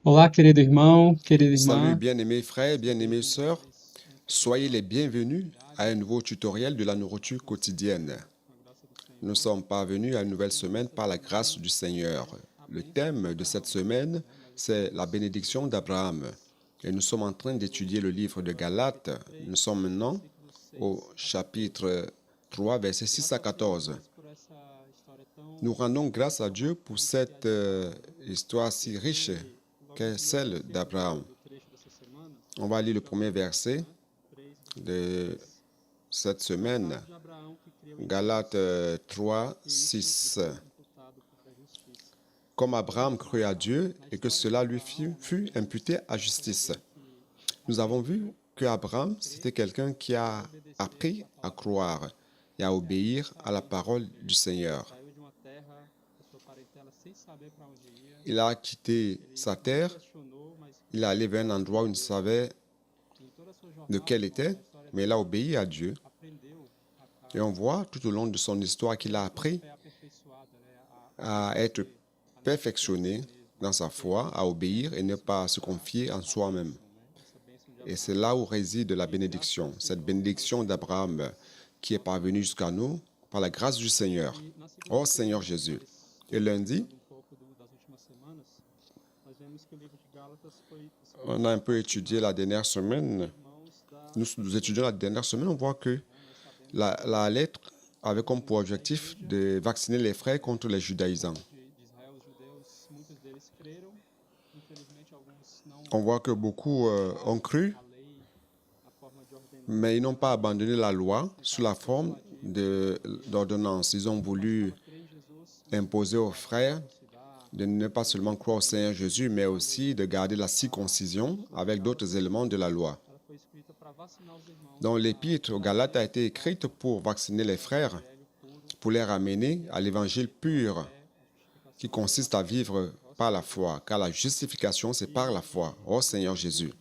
Olá, querido irmão, querida Salut irmã. bien-aimés frères, bien-aimées sœurs. Soyez les bienvenus à un nouveau tutoriel de la nourriture quotidienne. Nous sommes parvenus à une nouvelle semaine par la grâce du Seigneur. Le thème de cette semaine, c'est la bénédiction d'Abraham. Et nous sommes en train d'étudier le livre de Galates. Nous sommes maintenant au chapitre 3, versets 6 à 14. Nous rendons grâce à Dieu pour cette histoire si riche qu'est celle d'Abraham. On va lire le premier verset de cette semaine, Galates 3, 6. Comme Abraham crut à Dieu et que cela lui fut imputé à justice. Nous avons vu que Abraham, c'était quelqu'un qui a appris à croire et à obéir à la parole du Seigneur. Il a quitté sa terre, il est allé vers un endroit où il ne savait de quel était, mais il a obéi à Dieu. Et on voit tout au long de son histoire qu'il a appris à être perfectionné dans sa foi, à obéir et ne pas se confier en soi-même. Et c'est là où réside la bénédiction, cette bénédiction d'Abraham qui est parvenue jusqu'à nous par la grâce du Seigneur. Oh Seigneur Jésus. Et lundi, on a un peu étudié la dernière semaine. Nous étudions la dernière semaine, on voit que la lettre avait comme pour objectif de vacciner les frères contre les judaïsants. On voit que beaucoup ont cru, mais ils n'ont pas abandonné la loi sous la forme d'ordonnance. Ils ont voulu imposer aux frères de ne pas seulement croire au Seigneur Jésus, mais aussi de garder la circoncision avec d'autres éléments de la loi. Donc l'épître aux Galates a été écrite pour vacciner les frères, pour les ramener à l'évangile pur, qui consiste à vivre par la foi, car la justification, c'est par la foi, au Seigneur Jésus.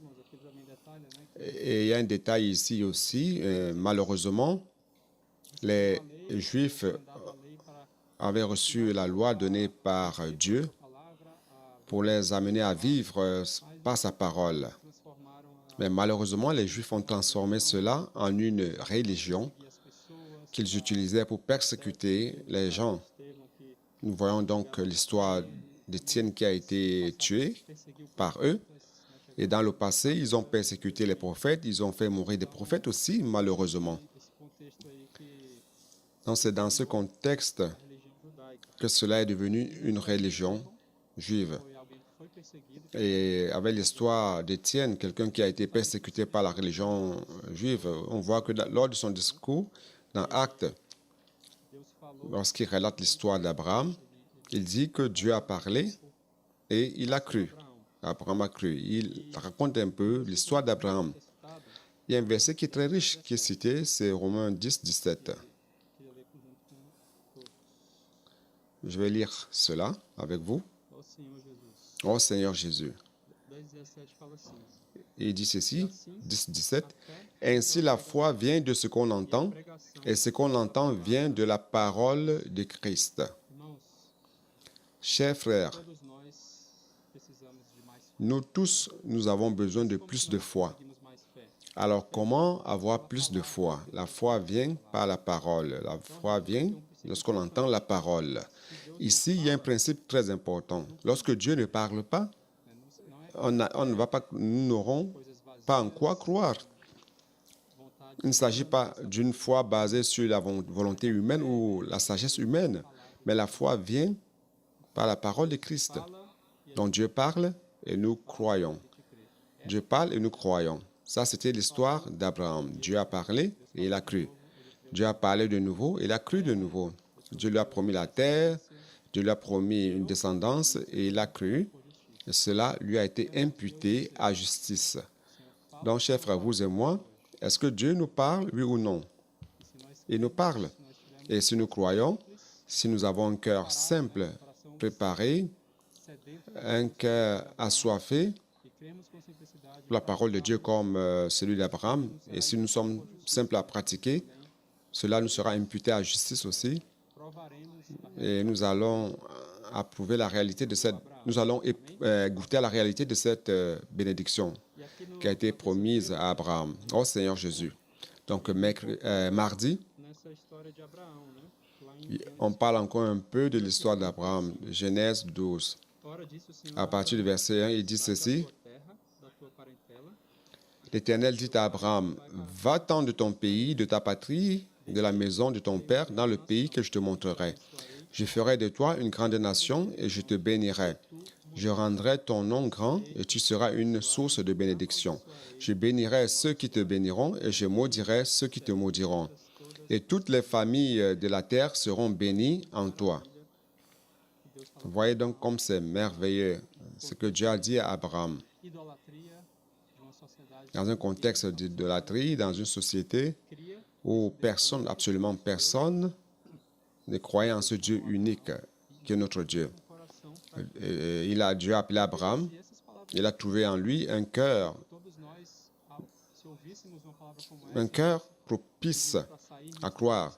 Et il y a un détail ici aussi, malheureusement, les Juifs avaient reçu la loi donnée par Dieu pour les amener à vivre par sa parole. Mais malheureusement, les Juifs ont transformé cela en une religion qu'ils utilisaient pour persécuter les gens. Nous voyons donc l'histoire d'Étienne qui a été tué par eux. Et dans le passé, ils ont persécuté les prophètes, ils ont fait mourir des prophètes aussi, malheureusement. Donc c'est dans ce contexte que cela est devenu une religion juive. Et avec l'histoire d'Étienne, quelqu'un qui a été persécuté par la religion juive, on voit que lors de son discours, dans Actes, lorsqu'il relate l'histoire d'Abraham, il dit que Dieu a parlé et il a cru. Abraham a cru. Il raconte un peu l'histoire d'Abraham. Il y a un verset qui est très riche qui est cité, c'est Romains 10, 17. Je vais lire cela avec vous. Ô Seigneur Jésus. Il dit ceci, 10, 17. Ainsi la foi vient de ce qu'on entend, et ce qu'on entend vient de la parole de Christ. Chers frères, nous tous, nous avons besoin de plus de foi. Alors, comment avoir plus de foi? La foi vient par la parole. La foi vient lorsqu'on entend la parole. Ici, il y a un principe très important. Lorsque Dieu ne parle pas, nous n'aurons pas en quoi croire. Il ne s'agit pas d'une foi basée sur la volonté humaine ou la sagesse humaine, mais la foi vient par la parole de Christ. Donc Dieu parle et nous croyons. Dieu parle et nous croyons. Ça, c'était l'histoire d'Abraham. Dieu a parlé et il a cru. Dieu a parlé de nouveau et il a cru de nouveau. Dieu lui a promis la terre, Dieu lui a promis une descendance et il a cru. Et cela lui a été imputé à justice. Donc, chers frères, vous et moi, est-ce que Dieu nous parle, oui ou non? Il nous parle. Et si nous croyons, si nous avons un cœur simple préparé, un cœur assoiffé pour la parole de Dieu comme celui d'Abraham. Et si nous sommes simples à pratiquer, cela nous sera imputé à justice aussi. Et nous allons approuver la réalité de cette... Nous allons goûter à la réalité de cette bénédiction qui a été promise à Abraham. Oh Seigneur Jésus. Donc, mardi, on parle encore un peu de l'histoire d'Abraham, Genèse 12. À partir du verset 1, il dit ceci. L'Éternel dit à Abraham, « Va-t'en de ton pays, de ta patrie, de la maison de ton père, dans le pays que je te montrerai. Je ferai de toi une grande nation et je te bénirai. Je rendrai ton nom grand et tu seras une source de bénédiction. Je bénirai ceux qui te béniront et je maudirai ceux qui te maudiront. Et toutes les familles de la terre seront bénies en toi. » Vous voyez donc comme c'est merveilleux ce que Dieu a dit à Abraham. Dans un contexte d'idolâtrie, dans une société où personne, absolument personne, ne croyait en ce Dieu unique qui est notre Dieu. Dieu a appelé Abraham, il a trouvé en lui un cœur propice à croire.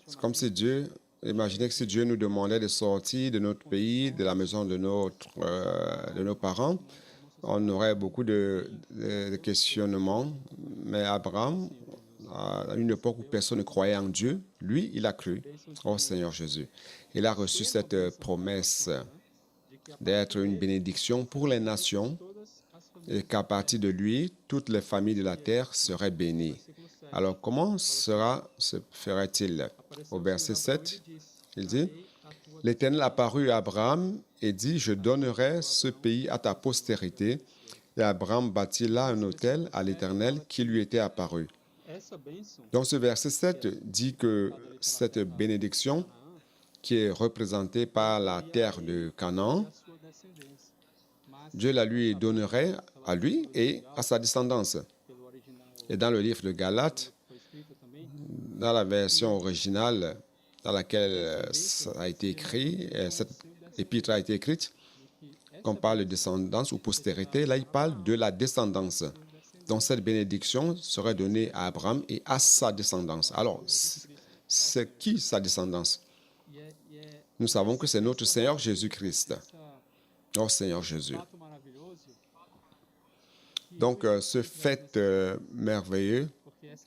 C'est comme si Dieu, imaginez que si Dieu nous demandait de sortir de notre pays, de la maison de nos parents, on aurait beaucoup de questionnements. Mais Abraham, à une époque où personne ne croyait en Dieu, lui, il a cru au Seigneur Jésus. Il a reçu cette promesse d'être une bénédiction pour les nations et qu'à partir de lui, toutes les familles de la terre seraient bénies. Alors, comment se ferait-il? Au verset 7, il dit, « L'Éternel apparut à Abraham et dit, « Je donnerai ce pays à ta postérité. » Et Abraham bâtit là un autel à l'Éternel qui lui était apparu. Donc, ce verset 7 dit que cette bénédiction qui est représentée par la terre de Canaan, Dieu la lui donnerait à lui et à sa descendance. Et dans le livre de Galates, dans la version originale dans laquelle ça a été écrit, cette épître a été écrite, qu'on parle de descendance ou postérité, là il parle de la descendance. Donc cette bénédiction serait donnée à Abraham et à sa descendance. Alors, c'est qui sa descendance? Nous savons que c'est notre Seigneur Jésus-Christ. Oh Seigneur Jésus. Donc, ce fait merveilleux,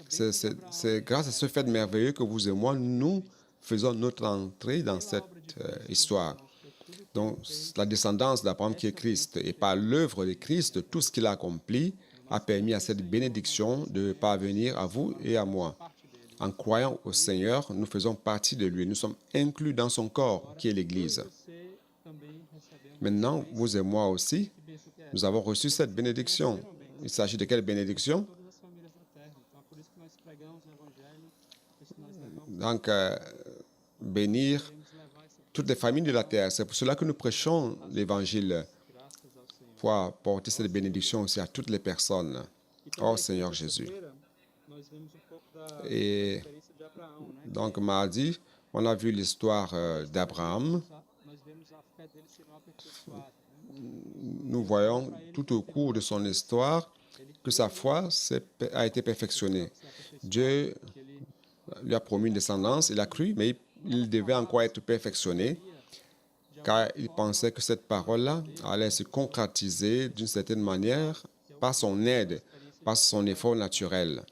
c'est grâce à ce fait merveilleux que vous et moi, nous faisons notre entrée dans cette histoire. Donc, la descendance d'Abraham qui est Christ, et par l'œuvre de Christ, tout ce qu'il a accompli a permis à cette bénédiction de parvenir à vous et à moi. En croyant au Seigneur, nous faisons partie de lui. Nous sommes inclus dans son corps, qui est l'Église. Maintenant, vous et moi aussi, nous avons reçu cette bénédiction. Il s'agit de quelle bénédiction? Donc, bénir toutes les familles de la terre. C'est pour cela que nous prêchons l'Évangile, pour apporter cette bénédiction aussi à toutes les personnes. Oh Seigneur Jésus. Et donc, mardi, on a vu l'histoire d'Abraham. Nous voyons tout au cours de son histoire que sa foi a été perfectionnée. Dieu lui a promis une descendance, il a cru, mais il devait encore être perfectionné, car il pensait que cette parole-là allait se concrétiser d'une certaine manière par son aide, par son effort naturel.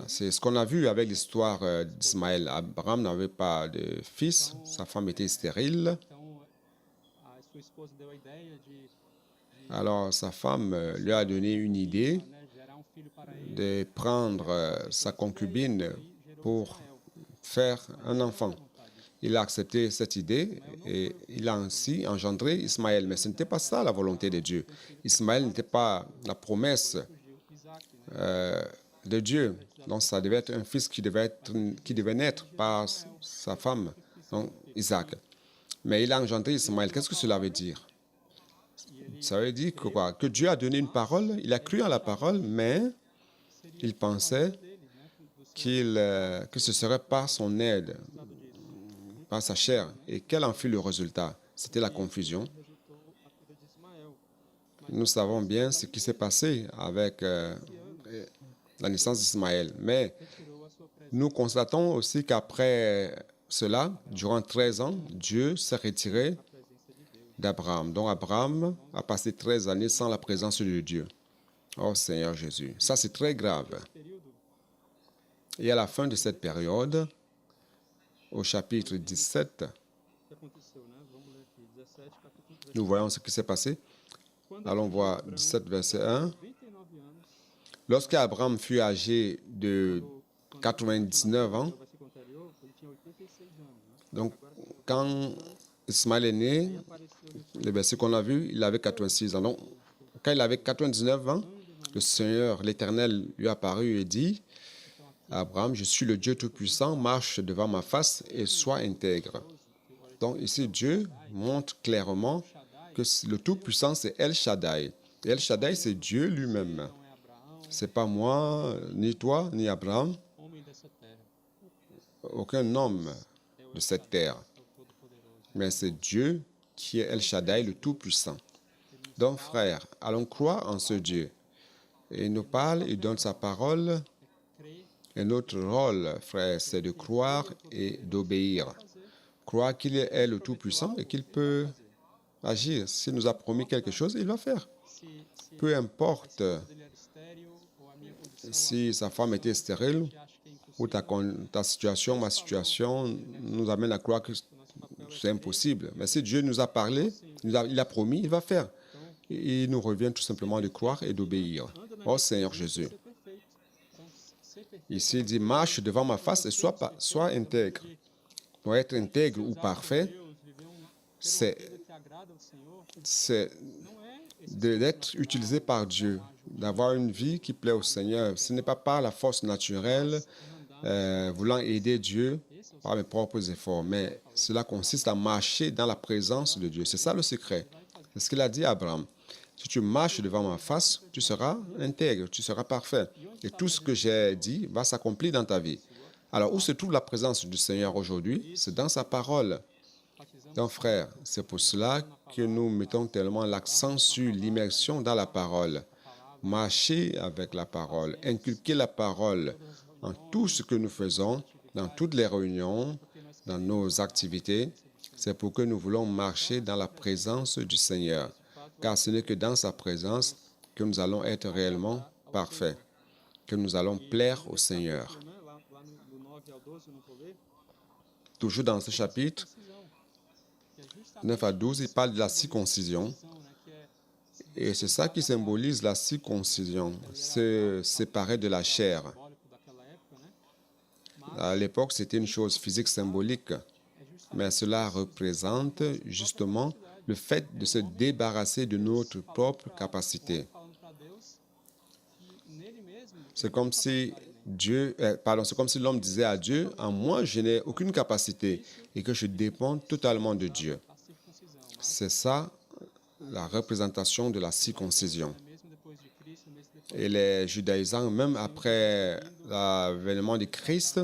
C'est ce qu'on a vu avec l'histoire d'Ismaël. Abraham n'avait pas de fils, sa femme était stérile. Alors sa femme lui a donné une idée de prendre sa concubine pour faire un enfant. Il a accepté cette idée et il a ainsi engendré Ismaël. Mais ce n'était pas ça la volonté de Dieu. Ismaël n'était pas la promesse de Dieu. Donc ça devait être un fils qui devait naître par sa femme, donc Isaac. Mais il a engendré Ismaël. Qu'est-ce que cela veut dire? Ça veut dire que quoi? Que Dieu a donné une parole, il a cru à la parole, mais il pensait que ce serait par son aide par sa chair. Et quel en fut le résultat? C'était la confusion. Nous savons bien ce qui s'est passé avec la naissance d'Ismaël. Mais nous constatons aussi qu'après cela, durant 13 ans, Dieu s'est retiré d'Abraham. Donc Abraham a passé 13 années sans la présence de Dieu. Oh Seigneur Jésus, ça c'est très grave. Et à la fin de cette période, au chapitre 17, nous voyons ce qui s'est passé. Allons voir 17, verset 1. Lorsqu'Abraham fut âgé de 99 ans, donc quand Ismaël est né, le verset qu'on a vu, il avait 86 ans. Donc, quand il avait 99 ans, le Seigneur, l'Éternel, lui apparut et dit, Abraham, je suis le Dieu Tout-Puissant, marche devant ma face et sois intègre. Donc ici, Dieu montre clairement que le Tout-Puissant, c'est El Shaddai. Et El Shaddai, c'est Dieu lui-même. Ce n'est pas moi, ni toi, ni Abraham, aucun homme de cette terre. Mais c'est Dieu qui est El Shaddai, le Tout-Puissant. Donc, frères, allons croire en ce Dieu. Et il nous parle, il donne sa parole. Et notre rôle, frère, c'est de croire et d'obéir. Croire qu'il est le Tout-Puissant et qu'il peut agir. S'il nous a promis quelque chose, il va faire. Peu importe si sa femme était stérile ou ta situation, ma situation, nous amène à croire que c'est impossible. Mais si Dieu nous a parlé, il a promis, il va faire. Et il nous revient tout simplement de croire et d'obéir. Oh Seigneur Jésus. Ici, il dit, marche devant ma face et sois intègre. Pour être intègre ou parfait, c'est d'être utilisé par Dieu, d'avoir une vie qui plaît au Seigneur. Ce n'est pas par la force naturelle, voulant aider Dieu par mes propres efforts, mais cela consiste à marcher dans la présence de Dieu. C'est ça le secret. C'est ce qu'il a dit à Abraham. Si tu marches devant ma face, tu seras intègre, tu seras parfait. Et tout ce que j'ai dit va s'accomplir dans ta vie. Alors, où se trouve la présence du Seigneur aujourd'hui? C'est dans sa parole. Donc, frère, c'est pour cela que nous mettons tellement l'accent sur l'immersion dans la parole. Marcher avec la parole, inculquer la parole en tout ce que nous faisons, dans toutes les réunions, dans nos activités. C'est pour que nous voulons marcher dans la présence du Seigneur. Car ce n'est que dans sa présence que nous allons être réellement parfaits, que nous allons plaire au Seigneur. Toujours dans ce chapitre, 9 à 12, il parle de la circoncision. Et c'est ça qui symbolise la circoncision, se séparer de la chair. À l'époque, c'était une chose physique symbolique, mais cela représente justement le fait de se débarrasser de notre propre capacité. C'est comme si c'est comme si l'homme disait à Dieu, en moi, je n'ai aucune capacité et que je dépends totalement de Dieu. C'est ça la représentation de la circoncision. Et les judaïsants, même après l'avènement de Christ,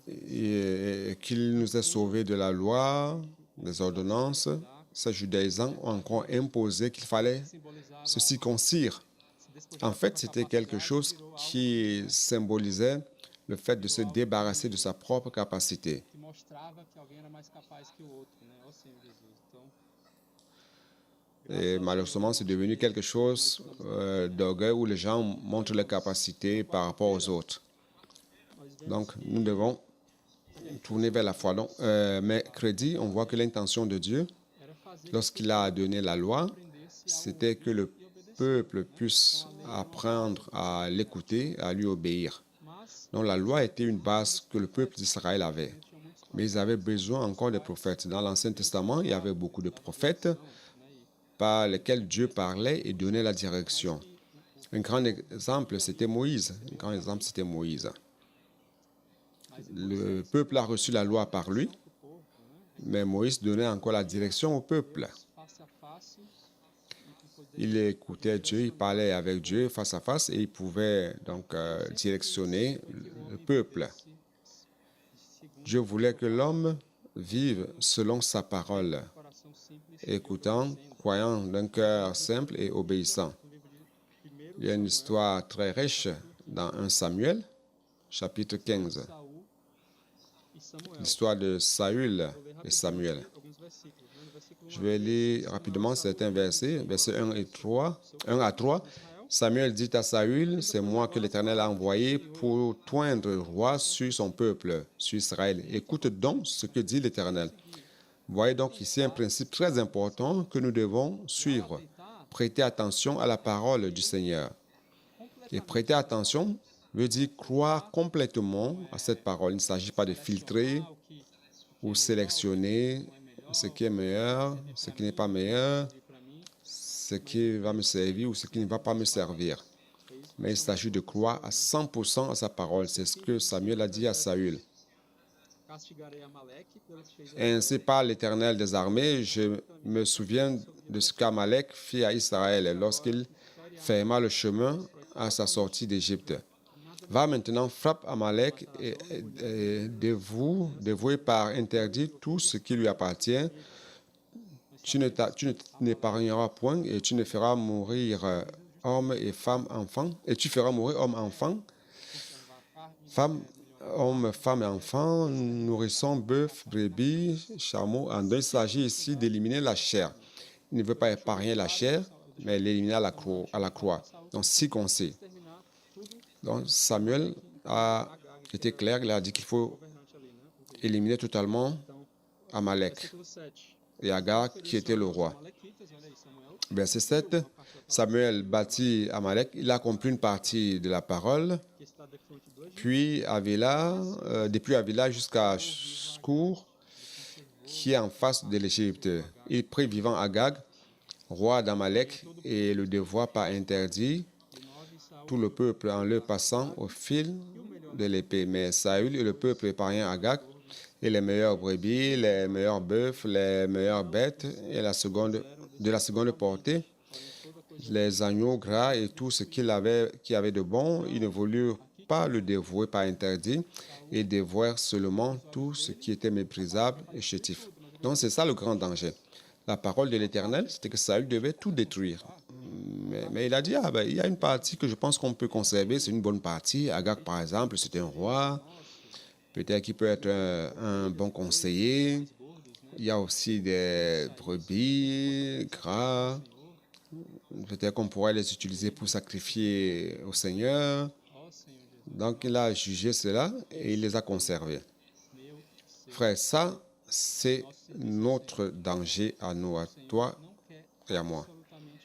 et qu'il nous ait sauvés de la loi, des ordonnances, ces judaïsants ont encore imposé qu'il fallait se circoncire. En fait, c'était quelque chose qui symbolisait le fait de se débarrasser de sa propre capacité. Et malheureusement, c'est devenu quelque chose d'orgueil où les gens montrent leurs capacités par rapport aux autres. Donc, nous devons tourner vers la foi. Donc, mercredi, on voit que l'intention de Dieu, lorsqu'il a donné la loi, c'était que le peuple puisse apprendre à l'écouter, à lui obéir. Donc, la loi était une base que le peuple d'Israël avait. Mais ils avaient besoin encore des prophètes. Dans l'Ancien Testament, il y avait beaucoup de prophètes par lesquels Dieu parlait et donnait la direction. Un grand exemple, c'était Moïse. Le peuple a reçu la loi par lui, mais Moïse donnait encore la direction au peuple. Il écoutait Dieu, il parlait avec Dieu face à face et il pouvait donc directionner le peuple. Dieu voulait que l'homme vive selon sa parole, écoutant, croyant d'un cœur simple et obéissant. Il y a une histoire très riche dans 1 Samuel, chapitre 15. L'histoire de Saül et Samuel. Je vais lire rapidement certains versets, versets 1 à 3. Samuel dit à Saül, c'est moi que l'Éternel a envoyé pour toindre roi sur son peuple, sur Israël. Écoute donc ce que dit l'Éternel. Voyez donc ici un principe très important que nous devons suivre. Prêtez attention à la parole du Seigneur. Et prêter attention veut dire croire complètement à cette parole. Il ne s'agit pas de filtrer ou sélectionner ce qui est meilleur, ce qui n'est pas meilleur, ce qui va me servir ou ce qui ne va pas me servir. Mais il s'agit de croire à 100% à sa parole. C'est ce que Samuel a dit à Saül. Ainsi parle l'Éternel des armées, je me souviens de ce qu'Amalek fit à Israël lorsqu'il ferma le chemin à sa sortie d'Égypte. Va maintenant, frappe Amalek et dévoué par interdit tout ce qui lui appartient. Tu n'épargneras point et tu ne feras mourir hommes et femmes, enfants, et tu feras mourir hommes, enfants, hommes, femmes et enfants, nourrissons, bœufs, brebis, chameaux. Il s'agit ici d'éliminer la chair. Il ne veut pas épargner la chair, mais l'éliminer à la croix. Donc, circoncis. Donc, Samuel a été clair, il a dit qu'il faut éliminer totalement Amalek et Agag, qui était le roi. Verset 7, Samuel bâtit Amalek, il a accompli une partie de la parole, puis depuis Avila jusqu'à Shkour, qui est en face de l'Égypte. Il prit vivant Agag, roi d'Amalek, et le dévoua par interdit, tout le peuple en le passant au fil de l'épée. Mais Saül et le peuple épargnèrent Agag, et les meilleurs brebis, les meilleurs bœufs, les meilleures bêtes, et de la seconde portée, les agneaux gras et tout ce qui avait de bon, ils ne voulurent pas le dévouer par interdit, et dévouèrent seulement tout ce qui était méprisable et chétif. Donc c'est ça le grand danger. La parole de l'Éternel, c'était que Saül devait tout détruire. Mais il a dit, il y a une partie que je pense qu'on peut conserver, c'est une bonne partie. Agag, par exemple, c'est un roi. Peut-être qu'il peut être un bon conseiller. Il y a aussi des brebis, gras. Peut-être qu'on pourrait les utiliser pour sacrifier au Seigneur. Donc, il a jugé cela et il les a conservés. Frère, ça, c'est notre danger à nous, à toi et à moi.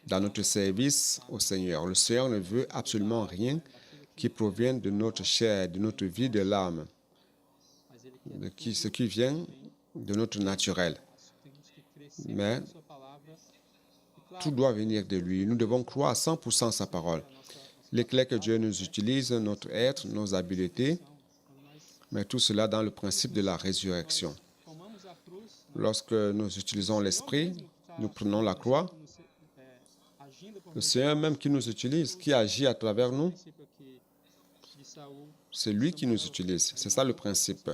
Dans notre service au Seigneur, le Seigneur ne veut absolument rien qui provienne de notre chair, de notre vie, de l'âme, ce qui vient de notre naturel. Mais tout doit venir de lui. Nous devons croire à 100% sa parole. L'éclair que Dieu nous utilise, notre être, nos habiletés, mais tout cela dans le principe de la résurrection. Lorsque nous utilisons l'esprit, nous prenons la croix, le Seigneur même qui nous utilise, qui agit à travers nous, c'est lui qui nous utilise. C'est ça le principe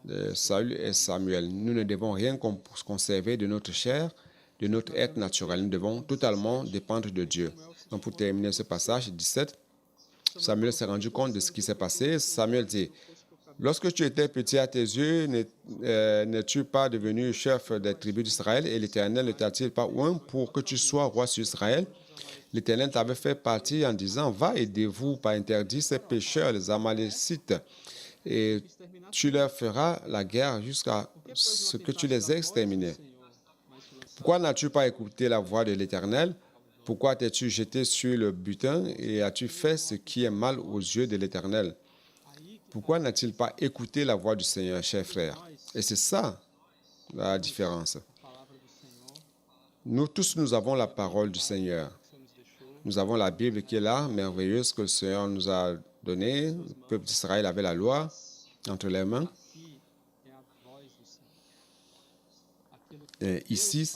de Saül et Samuel. Nous ne devons rien conserver de notre chair, de notre être naturel. Nous devons totalement dépendre de Dieu. Donc pour terminer ce passage 17, Samuel s'est rendu compte de ce qui s'est passé. Samuel dit, lorsque tu étais petit à tes yeux, n'es-tu pas devenu chef des tribus d'Israël et l'Éternel ne t'a-t-il pas oint pour que tu sois roi sur Israël? L'Éternel t'avait fait partir en disant, va et dévoue par interdit ces pécheurs, les Amalécites, et tu leur feras la guerre jusqu'à ce que tu les aies exterminés. Pourquoi n'as-tu pas écouté la voix de l'Éternel? Pourquoi t'es-tu jeté sur le butin et as-tu fait ce qui est mal aux yeux de l'Éternel? Pourquoi n'a-t-il pas écouté la voix du Seigneur, chers frères? Et c'est ça la différence. Nous tous, nous avons la parole du Seigneur. Nous avons la Bible qui est là, merveilleuse, que le Seigneur nous a donnée. Le peuple d'Israël avait la loi entre les mains. Et ici,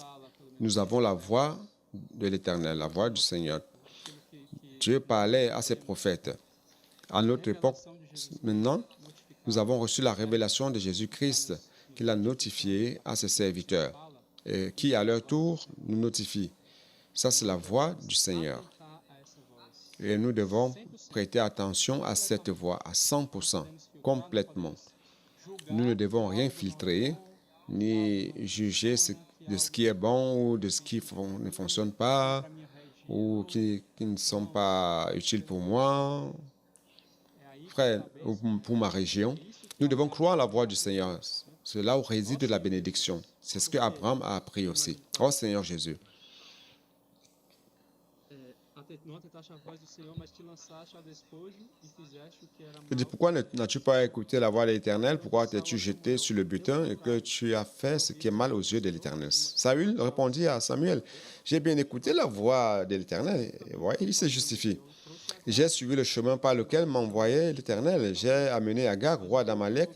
nous avons la voix de l'Éternel, la voix du Seigneur. Dieu parlait à ses prophètes. À notre époque, maintenant, Nous avons reçu la révélation de Jésus-Christ qu'il a notifiée à ses serviteurs et qui, à leur tour, nous notifie. Ça, c'est la voix du Seigneur. Et nous devons prêter attention à cette voix à 100%, complètement. Nous ne devons rien filtrer, ni juger de ce qui est bon ou de ce qui ne fonctionne pas ou qui ne sont pas utiles pour moi, frère, ou pour ma région. Nous devons croire la voix du Seigneur. C'est là où réside la bénédiction. C'est ce que Abraham a appris aussi. Oh Seigneur Jésus. Il dit, pourquoi n'as-tu pas écouté la voix de l'Éternel? Pourquoi t'es-tu jeté sur le butin et que tu as fait ce qui est mal aux yeux de l'Éternel? Saül répondit à Samuel, j'ai bien écouté la voix de l'Éternel. Et voyez, il se justifie. J'ai suivi le chemin par lequel m'envoyait l'Éternel. J'ai amené Agag, roi d'Amalek,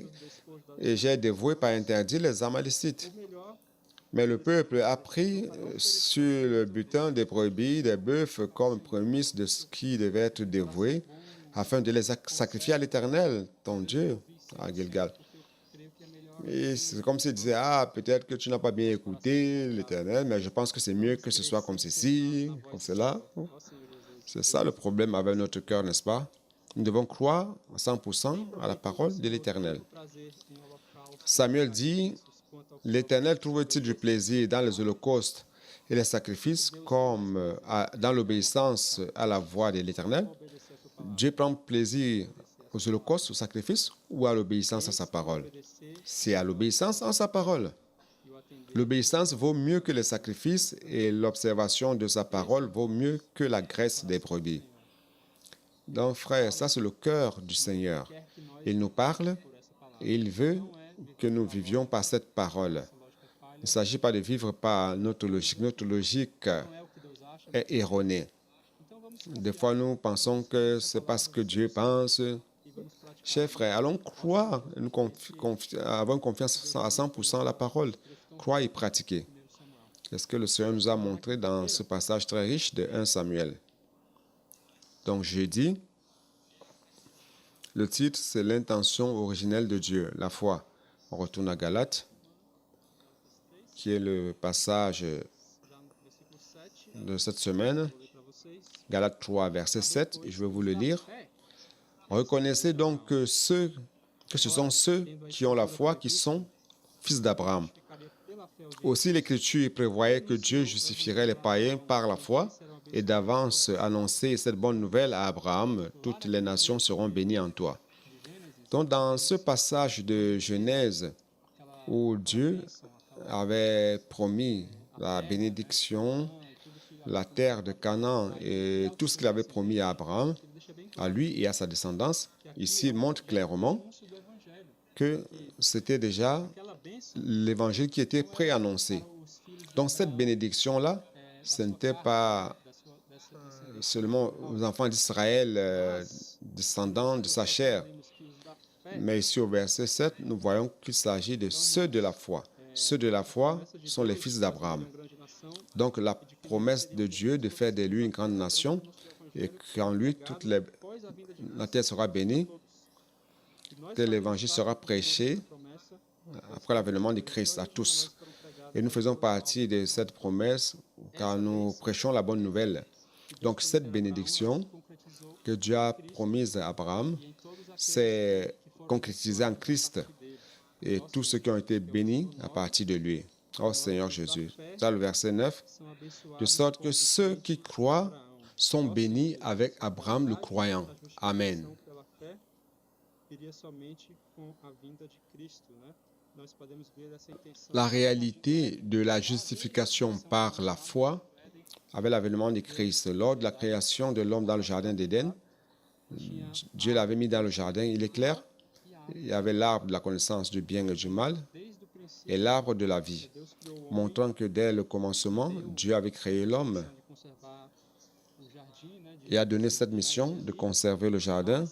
et j'ai dévoué par interdit les Amalécites. Mais le peuple a pris sur le butin des brebis, des bœufs, comme prémisse de ce qui devait être dévoué, afin de les sacrifier à l'Éternel, ton Dieu, à Gilgal. Et c'est comme s'il disait, ah, peut-être que tu n'as pas bien écouté l'Éternel, mais je pense que c'est mieux que ce soit comme ceci, comme cela. C'est ça le problème avec notre cœur, n'est-ce pas? Nous devons croire à 100% à la parole de l'Éternel. Samuel dit, l'Éternel trouve-t-il du plaisir dans les holocaustes et les sacrifices comme dans l'obéissance à la voix de l'Éternel? Dieu prend plaisir aux holocaustes, aux sacrifices ou à l'obéissance à sa parole? C'est à l'obéissance à sa parole. L'obéissance vaut mieux que les sacrifices et l'observation de sa parole vaut mieux que la graisse des brebis. Donc, frère, ça c'est le cœur du Seigneur. Il nous parle et il veut que nous vivions par cette parole. Il ne s'agit pas de vivre par notre logique. Notre logique est erronée. Des fois, nous pensons que c'est parce que Dieu pense. Chers frères, allons croire, avoir confiance à 100% à la parole. Croire et pratiquer. C'est ce que le Seigneur nous a montré dans ce passage très riche de 1 Samuel. Donc, jeudi, le titre, c'est l'intention originelle de Dieu, la foi. On retourne à Galates, qui est le passage de cette semaine. Galates 3, verset 7, je vais vous le lire. Reconnaissez donc que ce sont ceux qui ont la foi qui sont fils d'Abraham. Aussi, l'Écriture prévoyait que Dieu justifierait les païens par la foi et d'avance annoncer cette bonne nouvelle à Abraham, toutes les nations seront bénies en toi. Donc, dans ce passage de Genèse, où Dieu avait promis la bénédiction, la terre de Canaan et tout ce qu'il avait promis à Abraham, à lui et à sa descendance, ici il montre clairement que c'était déjà l'évangile qui était préannoncé. Donc cette bénédiction-là, ce n'était pas seulement aux enfants d'Israël, descendants de sa chair. Mais ici au verset 7, nous voyons qu'il s'agit de ceux de la foi. Ceux de la foi sont les fils d'Abraham. Donc la promesse de Dieu de faire de lui une grande nation et qu'en lui la terre sera bénie, que l'évangile sera prêché après l'avènement de Christ à tous. Et nous faisons partie de cette promesse car nous prêchons la bonne nouvelle. Donc cette bénédiction que Dieu a promise à Abraham, c'est concrétisée en Christ et tous ceux qui ont été bénis à partir de lui. Oh Seigneur Jésus. Dans le verset 9, de sorte que ceux qui croient sont bénis avec Abraham le croyant. Amen. La réalité de la justification par la foi avec l'avènement de Christ. Lors de la création de l'homme dans le jardin d'Éden, Dieu l'avait mis dans le jardin, il est clair. Il y avait l'arbre de la connaissance du bien et du mal et l'arbre de la vie, montrant que dès le commencement, Dieu avait créé l'homme et a donné cette mission de conserver le jardin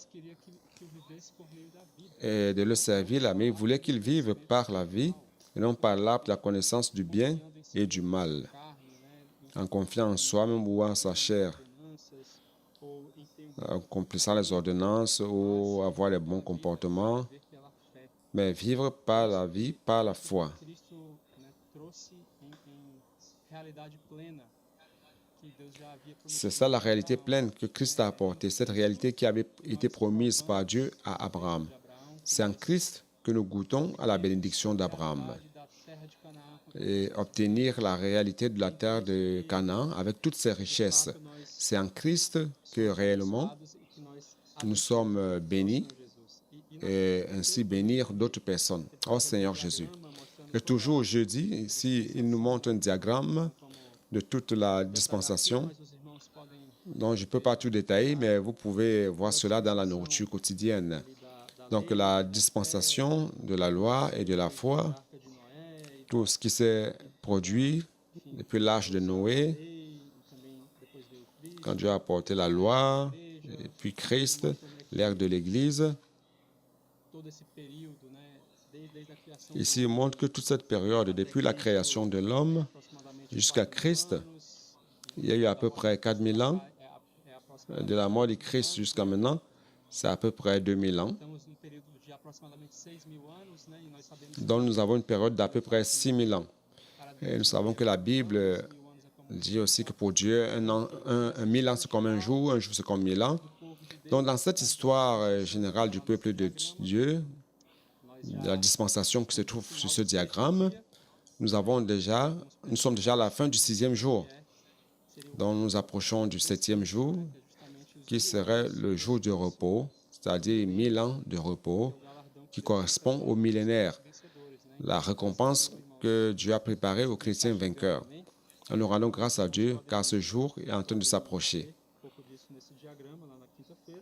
et de le servir, mais il voulait qu'il vive par la vie et non par l'arbre de la connaissance du bien et du mal, en confiant en soi-même ou en sa chair, en accomplissant les ordonnances ou avoir les bons comportements mais vivre par la vie, par la foi. Cristo, né, trouxe em realidade plena que Deus já havia C'est prometido ça la para réalité Abraão, pleine que Christ a apportée, cette réalité qui avait été promise par Dieu à terra Abraham. de Abraão, que C'est en nós Christ que nous goûtons à la bénédiction a d'Abraham realidade da terra de Canaã com todas et as obtenir la réalité de la terre de Canaan avec toutes ses richesses. fato nós C'est en Christ que somos réellement abençoados e que nós nous sommes abençoamos ao bénis Senhor Jesus. E na et quinta-feira, ainsi bénir d'autres personnes. ele Ô traz ali um Seigneur Jésus. diagrama mostrando Et toda toujours jeudi, ici, il nous montre un diagramme como de toute la detalhar aqui, dispensation mas os irmãos podem dont je ne peux pas tout détailler, mais vous pouvez voir cela dans la nourriture quotidienne. ali da Donc lei, la dispensation de la loi et de la foi, da arca de Noé, e tout ce qui s'est produit depuis l'âge de Noé, lei, e também depois veio Cristo, quand Dieu a apporté la loi, et puis Christ, l'ère de l'Église. todo esse período, né, desde a criação Ici, il montre que toute cette période, depuis la création de l'homme aproximadamente jusqu'à 4.000 Christ, anos, il y a eu à peu près 4000 ans. é De la mort de Christ jusqu'à maintenant, c'est à peu près 2000 ans. estamos num período de aproximadamente 6.000 anos, né, e nós sabemos que Donc nous avons une période d'à peu près 6000 ans. para Et Deus nous savons que la Bible 1.000 anos é como dit aussi que pour Dieu, un 1000 ans c'est comme un jour c'est comme 1000 ans. povo de Deus. Donc dans cette histoire générale du peuple de Dieu, de la dispensation qui se trouve sur ce diagramme, nous sommes déjà à la fin du 6e jour. Donc nous approchons du 7e jour, qui serait le jour du repos, c'est-à-dire 1000 ans de repos, qui correspond au millénaire, la récompense que Dieu a préparée aux chrétiens vainqueurs. Et nous rendons grâce à Dieu car ce jour est en train de s'approcher. Pouco disso nesse diagrama lá na quinta-feira.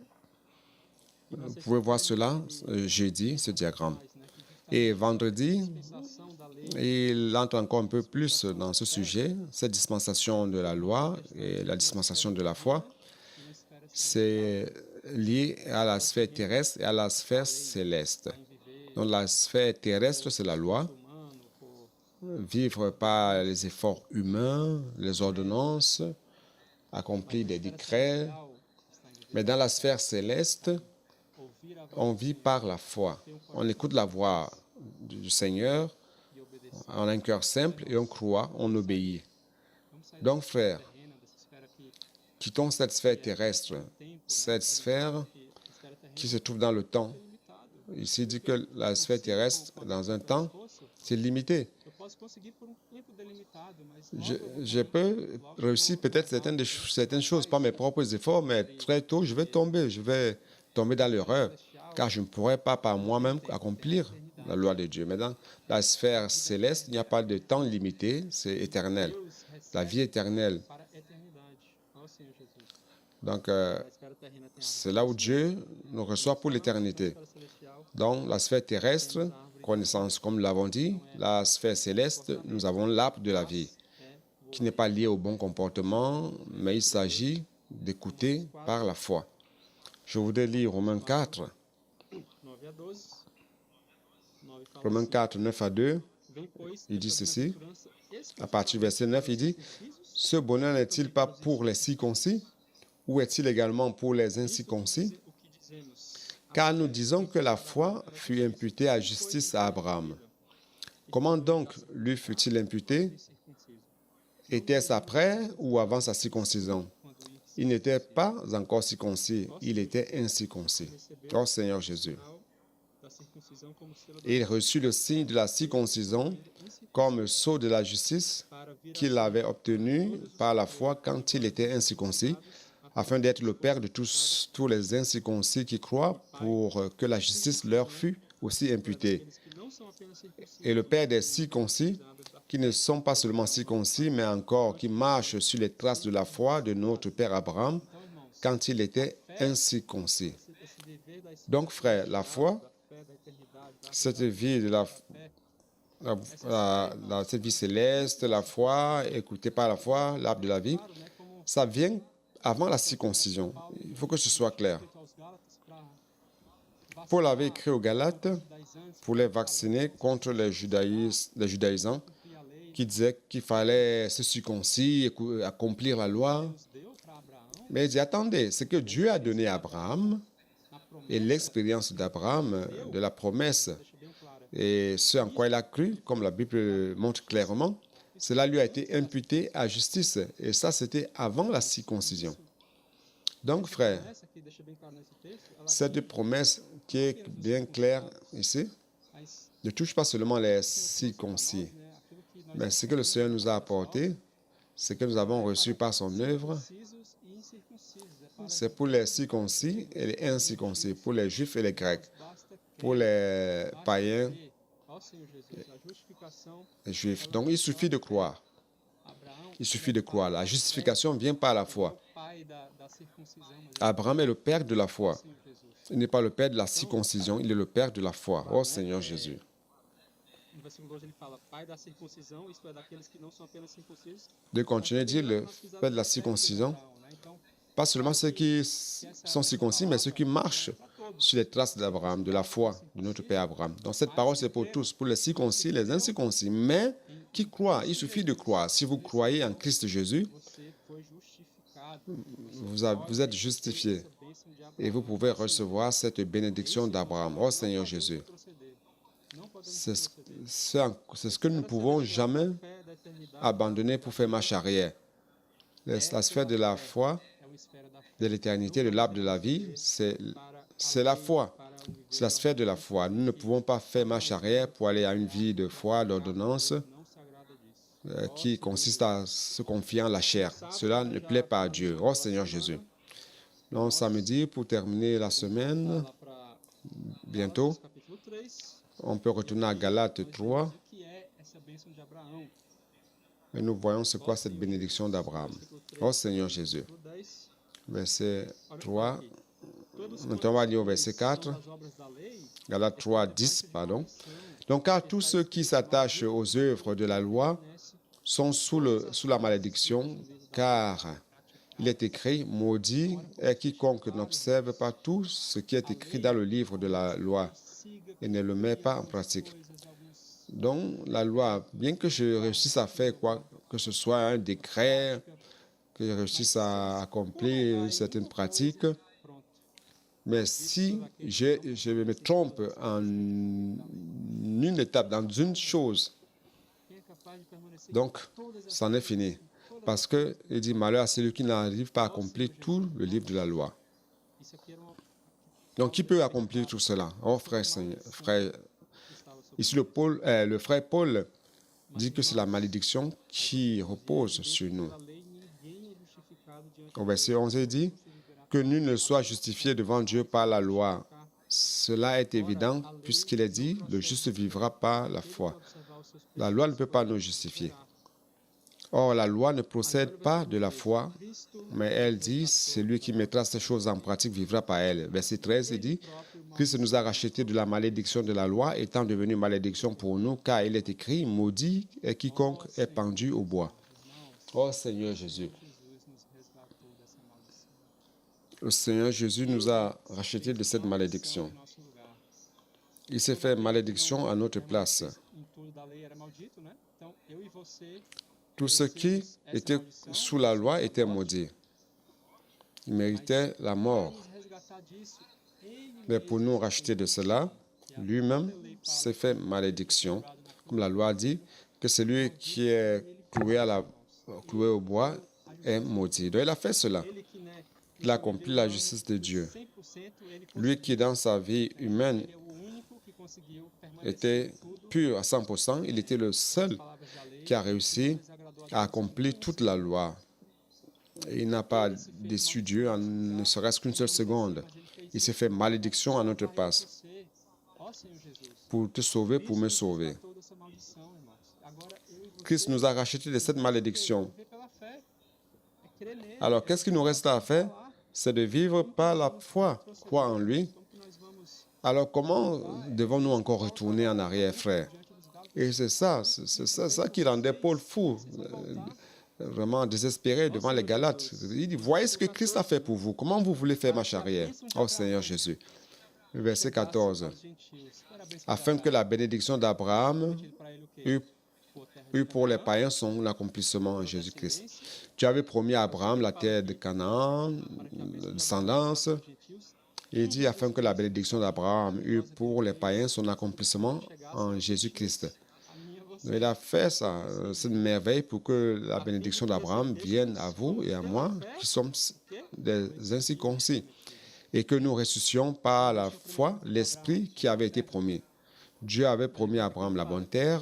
Vous pouvez voir cela jeudi, ce diagramme. Et vendredi, Dispensação da lei, il entre encore un peu plus dans ce sujet, cette dispensation de la loi et la dispensation de la foi. C'est lié à la sphère terrestre et à la sphère céleste. Donc la sphère terrestre, c'est la loi, humano, por vivre par les efforts humains, les ordonnances, accomplir des décrets. real, está em viver, Mais dans la sphère céleste, ouvir a voz on vit par la foi. On écoute la voix du Seigneur, e obedecer. on a un cœur simple et on croit, on obéit. Vamos sair Donc, frères, terrena, dessa esfera que quittons cette sphère terrestre, cette sphère esfera terrena qui se trouve dans le temps. limitado. Ici dit que la sphère terrestre, dans un temps, Fosse, c'est limité. eu posso conseguir por tempo delimitado, mas logo Je peux réussir peut-être certaines choses, pas mes propres efforts, mais très tôt, je vais tomber dans l'erreur, car je ne pourrai pas par moi-même accomplir la loi de Dieu. Mais dans la sphère céleste, il n'y a pas de temps limité, c'est éternel, Deus la recebe vie éternelle. para a eternidade. Ó Senhor Jesus. Donc, A esfera terrena tem a c'est là où Dieu nous reçoit pour l'éternité. esfera celestial, Donc, la sphère terrestre, connaissance, comme nous l'avons dit, la sphère céleste, nous avons l'arbre de la vie, qui n'est pas lié au bon comportement, mais il s'agit d'écouter par la foi. Je voudrais lire Romains 4, 9 a 12. 9 fala Romains assim, 4, 9 à 2. vem, pois, Il dit temos ceci, segurança à partir du verset 9, il dit, « Ce bonheur n'est-il pas pour les circoncis, ou est-il également pour les incirconcis? o que dizemos. Car nous disons que la foi fut imputée à justice à Abraham. Comment donc lui fut-il imputé? Circunciso. Était-ce après ou avant sa circoncision? Quando Il n'était pas encore circoncis, il était incirconcis. Oh Seigneur Jésus. sinal da circuncisão como selo Et il reçut le signe de la circoncision comme sceau de la justice para vir qu'il avait obtenu par la foi quand il était incirconcis, afin d'être le père de tous les incirconcis qui croient, pour que la justice leur fût aussi imputée. aqueles que não são apenas circuncisos, Et le père des circoncis, qui ne sont pas seulement circoncis, mais encore qui marchent sur les traces de la foi de notre père Abraham então, irmãos, quand il était incirconcis. esse viver da Donc, frère, la foi, da fé, da eternidade, da cette vie de cette vie céleste, la foi, écoutée par la foi, l'arbre de la vie, claro, né, como ça vient avant la circoncision. Il faut que ce soit clair. escrito aos Gálatas para Paul avait écrit aux Galates judaizantes pour les vacciner contre les judaïsants cumprir a lei, qui disaient qu'il fallait se circoncire, accomplir la loi. Deus deu para Abraão Mais il dit, attendez, ce que Dieu a donné à Abraham na promessa, et l'expérience d'Abraham, de la promesse, deixa bem claro Et ce en quoi il a cru, comme la Bible montre clairement, cela lui a été imputé à justice. Et ça, c'était avant la circoncision. Donc, frère, Essa que deixa bem claro nesse texto, ela cette promesse qui est bien claire ici mas ne touche pas seulement les trouxe para circoncis, nós, né, aquilo que nós mais ce que le Seigneur nous a apporté, ce que nous avons reçu par son œuvre, circuncisos e incircuncisos. É para c'est pour les circoncis et les incirconcis, pour les juifs et les grecs, basta pour les païens crer ao Senhor Jesus. A justificação, et juifs. Donc, il suffit de croire. Abraão, Il suffit de croire. La justification vient par la foi. o pai da circuncisão, mas Abraham est le père de la foi. o Senhor Jesus. Il n'est pas le père de la circoncision, il est le père de la foi. Oh Seigneur Jésus. No versículo 12 ele fala, pai da circuncisão, isto é, daqueles que não são apenas circuncisos. De continuer à dire le père de la circoncision, Então, pas seulement ceux qui sont circoncis, mais ceux qui marchent sur les traces d'Abraham, de la foi de notre père Abraham. Donc cette parole, c'est pour tous, pour les circoncis, les incirconcis, mais qui croient. Il suffit de croire. Si vous croyez en Christ Jésus, você foi justificado. vous êtes justifiés Essa bênção de Abraão. et vous pouvez recevoir cette bénédiction d'Abraham. Oh Seigneur Jésus. Retroceder. Não podemos C'est retroceder. ce que nous ne pouvons jamais Fé da eternidade abandonner pour faire marche arrière. La sphère de la foi, é uma esfera da fé de l'éternité, de l'arbre de la vie, c'est la foi. para um viver C'est la sphère de la foi. Nous ne pouvons pas faire marche arrière pour aller à une vie de foi, d'ordonnance, não sagrada disso. qui consiste à se confier en la chair. Cela ne plaît pas à Dieu. Oh Seigneur Jésus. Donc samedi, pour terminer la semaine, Lá para bientôt, capítulo 3, on peut retourner à Galates 3 o que é essa bênção de Abraão. et nous voyons c'est quoi cette bénédiction d'Abraham. Oh Seigneur Jésus. Capítulo 10, Verset olha o que 3. fala aqui. Todos Maintenant, on va lire au verset 4. as obras da lei Galates 3, 10, pardon. Donc, car tous ceux qui s'attachent aux œuvres de la loi sont sous la malédiction, car il est écrit, maudit est quiconque n'observe pas tout ce qui est écrit dans le livre de la loi siga et ne le met pas en pratique. coisas, alguns Donc, la loi, bien que je réussisse à faire quoi que ce soit un décret, que je réussisse à accomplir certaines pratiques, pronto. mais si je me trompe en une étape, dans une chose, Quem é capaz de permanecer donc todas as c'en est fini. Parce que il dit malheur à celui qui n'arrive pas à accomplir tout le livre de la loi. isso aqui era uma Donc qui peut accomplir tout cela? Oh frère, frère, que estava sobre ici le frère Paul dit que c'est la malédiction qui repose sur nous. a lei, ninguém é justificado diante Au verset 11, il dit que nul ne soit justifié devant Dieu par la loi. Cela est évident puisqu'il est dit, le juste vivra par la foi. observar os seus La loi ne peut pas nous justifier. Or, la loi ne procède pas de la foi, Cristo mais elle dit, celui qui mettra ces choses en pratique vivra par elle. Verset 13, il dit, Christ nous a rachetés de la malédiction de la loi, étant devenu malédiction pour nous, car il est écrit, maudit est quiconque est pendu au bois. Oh Seigneur Jésus. Jesus nos resgatou dessa maldição. Le Seigneur Jésus nous a rachetés de cette malédiction. Em nosso lugar. Il s'est fait malédiction à notre place. Em torno da lei era maldito, né? Então, eu e você Tous ceux qui étaient sous la loi étaient maudits. Ils méritaient la mort. nos resgatar disso, ele Mais pour nous racheter de cela, lui-même s'est fait malédiction. Comme la loi dit, que celui qui est cloué au bois est maudit. Donc il a fait cela. ele que, né, Il a accompli la justice de Dieu. 100%, ele Lui qui, dans sa vie humaine, é o único que conseguiu permanecer était em tudo, pur à 100%, il était le seul palavras da lei, qui a réussi desagradou a à accomplir toute la loi. Et il n'a pas déçu Dieu en ne serait-ce qu'une seule seconde. Il s'est fait malédiction à notre place você. Ó Senhor Jesus, pour te sauver, pour me sauver. toda essa maldição, irmãos. Agora eu e você Christ nous a rachetés de cette malédiction. viver pela fé, é crer nele. Alors, qu'est-ce qu'il nous reste à faire? C'est de vivre par la foi, croire en lui. Como que nós vamos Alors, comment devons-nous encore retourner en arrière, frère? diante dos galos? Et c'est ça qui rendait Paul fou, vraiment désespéré devant les Galates. Il dit, voyez ce que Christ a fait pour vous. Comment vous voulez faire marche arrière? Oh Seigneur Jésus. Verset 14. Aos gentios. Era a bênção Afin que la bénédiction d'Abraham pedido para ele o quê? eût eut pour les païens son accomplissement en Jésus-Christ. Tu avais promis à Abraham la terre de Canaan, la descendance, Gentios, Il dit afin que la bénédiction d'Abraham eût pour les païens son accomplissement en Jésus-Christ. Il a fait ça, cette merveille pour que la bénédiction d'Abraham vienne à vous et à moi, qui sommes des incirconcis, et que nous ressuscitions par la foi l'Esprit qui avait été promis. Dieu avait promis à Abraham la bonne terre,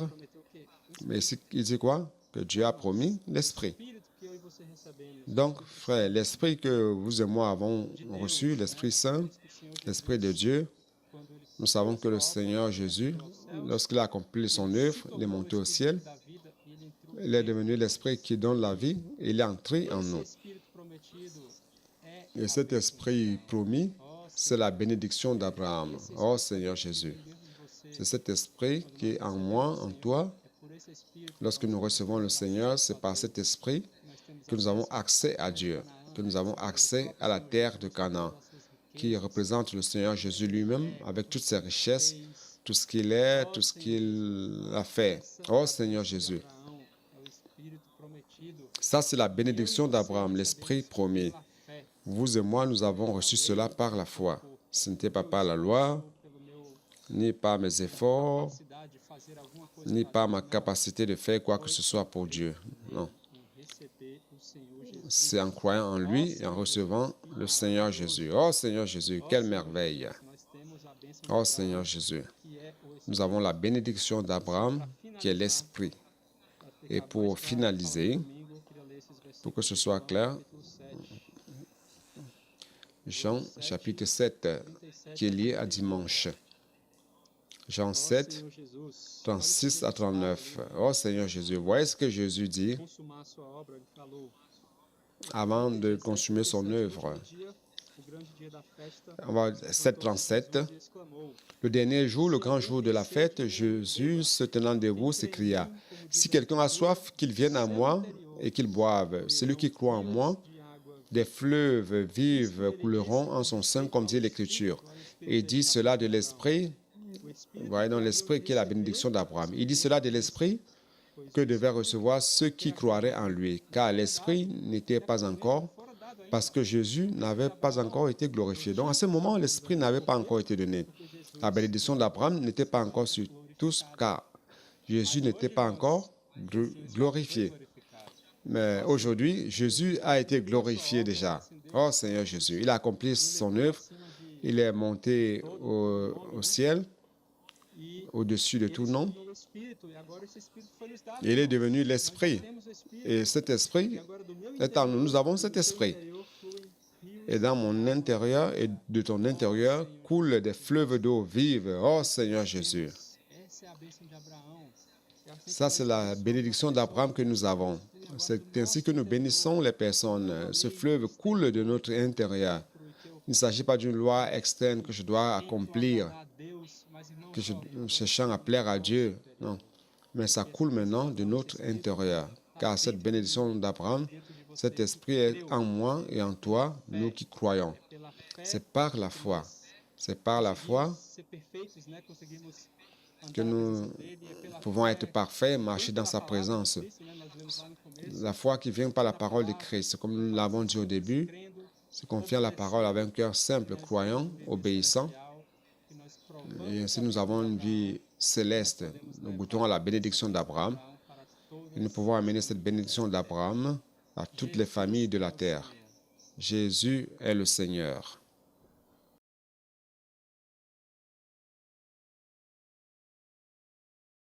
mais il dit quoi? Que Dieu a promis l'Esprit. Donc, frère, l'Esprit que vous et moi avons reçu, l'Esprit Saint, l'Esprit de Dieu, nous savons que le Seigneur Jésus, lorsqu'il a accompli son œuvre, il est monté au ciel, il est devenu l'Esprit qui donne la vie, et il est entré en nous. Et cet Esprit promis, c'est la bénédiction d'Abraham. Oh Seigneur Jésus, c'est cet Esprit qui est en moi, en toi. Lorsque nous recevons le Seigneur, c'est par cet Esprit que nous avons accès à Dieu, que nous avons accès à la terre de Canaan, qui représente le Seigneur Jésus lui-même avec toutes ses richesses, tout ce qu'il est, tout ce qu'il a fait. Oh Seigneur Jésus, ça c'est la bénédiction d'Abraham, l'Esprit promis. Vous et moi, nous avons reçu cela par la foi. Ce n'était pas par la loi, ni par mes efforts, ni par ma capacité de faire quoi que ce soit pour Dieu. Non. C'est en croyant en lui et en recevant le Seigneur Jésus. Oh Seigneur Jésus, quelle merveille! Oh Seigneur Jésus, nous avons la bénédiction d'Abraham qui est l'Esprit. Et pour finaliser, pour que ce soit clair, Jean chapitre 7, qui est lié à dimanche. Jean 7, 36 à 39. Oh Seigneur Jésus, voyez ce que Jésus dit avant de consommer son œuvre. 7,37. Le dernier jour, le grand jour de la fête, Jésus, se tenant debout, s'écria, « Si quelqu'un a soif, qu'il vienne à moi et qu'il boive. Celui qui croit en moi, des fleuves vives couleront en son sein, comme dit l'Écriture. » Et il dit cela de l'Esprit, vous voyez dans l'Esprit qui est la bénédiction d'Abraham. Il dit cela de l'Esprit que devaient recevoir ceux qui croiraient en lui, car l'Esprit n'était pas encore, parce que Jésus n'avait pas encore été glorifié. Donc, à ce moment, l'Esprit n'avait pas encore été donné. La bénédiction d'Abraham n'était pas encore sur tous, car Jésus n'était pas encore glorifié. Mais aujourd'hui, Jésus a été glorifié déjà. Oh Seigneur Jésus, il a accompli son œuvre, il est monté au ciel, au-dessus de tout nom. Il est devenu l'Esprit. Et cet Esprit est en nous. Nous avons cet Esprit. Et dans mon intérieur et de ton intérieur coulent des fleuves d'eau vive. Oh Seigneur Jésus. Ça, c'est la bénédiction d'Abraham que nous avons. C'est ainsi que nous bénissons les personnes. Ce fleuve coule de notre intérieur. Il ne s'agit pas d'une loi externe que je dois accomplir, que je cherche à plaire à Dieu. Non. Mais ça coule maintenant de notre intérieur. Car cette bénédiction d'Abraham, cet esprit est en moi et en toi, nous qui croyons. C'est par la foi. C'est par la foi que nous pouvons être parfaits, marcher dans sa présence. La foi qui vient par la parole de Christ. Comme nous l'avons dit au début, c'est confier la parole avec un cœur simple, croyant, obéissant. Et ainsi, nous avons une vie céleste. Nous goûtons à la bénédiction d'Abraham. Et nous pouvons amener cette bénédiction d'Abraham à toutes les familles de la terre. Jésus est le Seigneur.